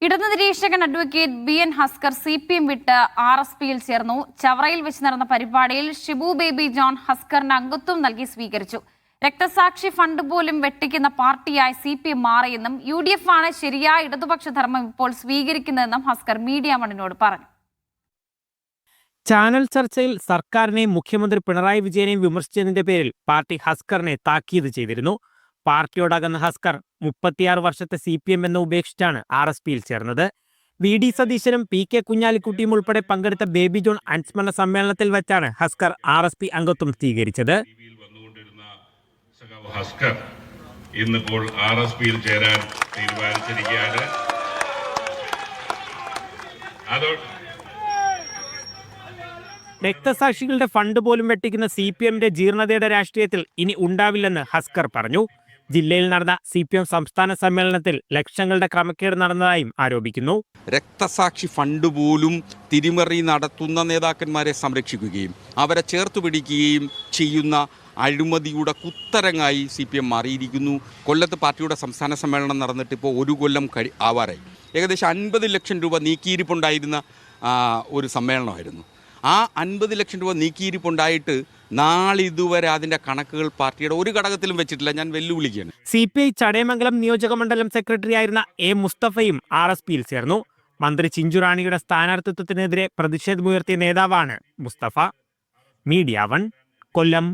ഇടതു നിരീക്ഷകൻ advocate BN Haskar CPM വിട്ട് RSPയിൽ ചേർന്നു. ചവറയിൽ വെച്ച് നടന്ന പരിപാടിയിൽ ഷിബു ബേബി ജോൺ ഹസ്കറിന് അംഗത്വം നൽകി സ്വീകരിച്ചു. രക്തസാക്ഷി ഫണ്ട് പോലും വെട്ടിക്കുന്ന പാർട്ടിയായി CPM മാറിയെന്നും UDF ആണ് ശരിയായ ഇടതുപക്ഷ ധർമ്മം ഇപ്പോൾ സ്വീകരിക്കുന്നതെന്നും ഹസ്കർ മീഡിയ വണ്ണിനോട് പറഞ്ഞു. ചാനൽ ചർച്ചയിൽ സർക്കാരിനെയും മുഖ്യമന്ത്രി പിണറായി വിജയനെയും വിമർശിച്ചതിന്റെ പേരിൽ പാർട്ടി ഹസ്കറിനെ താക്കീത് ചെയ്തിരുന്നു. പാർട്ടിയോടകന്ന ഹസ്കർ 36 വർഷത്തെ CPM എന്ന ഉപേക്ഷിച്ചാണ് RSPയിൽ ചേർന്നത്. VD സതീശനും PK കുഞ്ഞാലിക്കുട്ടിയും ഉൾപ്പെടെ പങ്കെടുത്ത ബേബി ജോൺ അനുസ്മരണ സമ്മേളനത്തിൽ വെച്ചാണ് ഹസ്കർ RSP അംഗത്വം സ്വീകരിച്ചത്. ഹസ്കർ ഇന്നിപ്പോൾ RSPയിൽ ചേരാൻ തീരുമാനിച്ചിരിക്കുകയാണ്. രക്തസാക്ഷികളുടെ ഫണ്ട് പോലും വെട്ടിക്കുന്ന CPMന്റെ ജീർണതയുടെ രാഷ്ട്രീയത്തിൽ ഇനി ഉണ്ടാവില്ലെന്ന് ഹസ്കർ പറഞ്ഞു. ജില്ലയിൽ നടന്ന CPM സംസ്ഥാന സമ്മേളനത്തിൽ ലക്ഷങ്ങളുടെ ക്രമക്കേട് നടന്നതായും ആരോപിക്കുന്നു. രക്തസാക്ഷി ഫണ്ട് പോലും തിരിമറി നടത്തുന്ന നേതാക്കന്മാരെ സംരക്ഷിക്കുകയും അവരെ ചേർത്ത് പിടിക്കുകയും ചെയ്യുന്ന അഴിമതിയുടെ കുത്തരങ്ങായി CPM മാറിയിരിക്കുന്നു. കൊല്ലത്ത് പാർട്ടിയുടെ സംസ്ഥാന സമ്മേളനം നടന്നിട്ട് ഇപ്പോൾ 1 കൊല്ലം ആവാറായി. ഏകദേശം 50 ലക്ഷം രൂപ നീക്കിയിരിപ്പുണ്ടായിരുന്ന ഒരു സമ്മേളനമായിരുന്നു. ആ 50 ലക്ഷം രൂപ നീക്കിയിരിപ്പുണ്ടായിട്ട് നാളിതുവരെ അതിന്റെ കണക്കുകൾ പാർട്ടിയുടെ ഒരു ഘടകത്തിലും വെച്ചിട്ടില്ല. ഞാൻ വെല്ലുവിളിക്കുകയാണ്. CPI ചടയമംഗലം നിയോജക മണ്ഡലം സെക്രട്ടറി ആയിരുന്ന A മുസ്തഫയും RSPയിൽ ചേർന്നു. മന്ത്രി ചിഞ്ചുറാണിയുടെ സ്ഥാനാർത്ഥിത്വത്തിനെതിരെ പ്രതിഷേധമുയർത്തിയ നേതാവാണ് മുസ്തഫ. മീഡിയ 1 കൊല്ലം.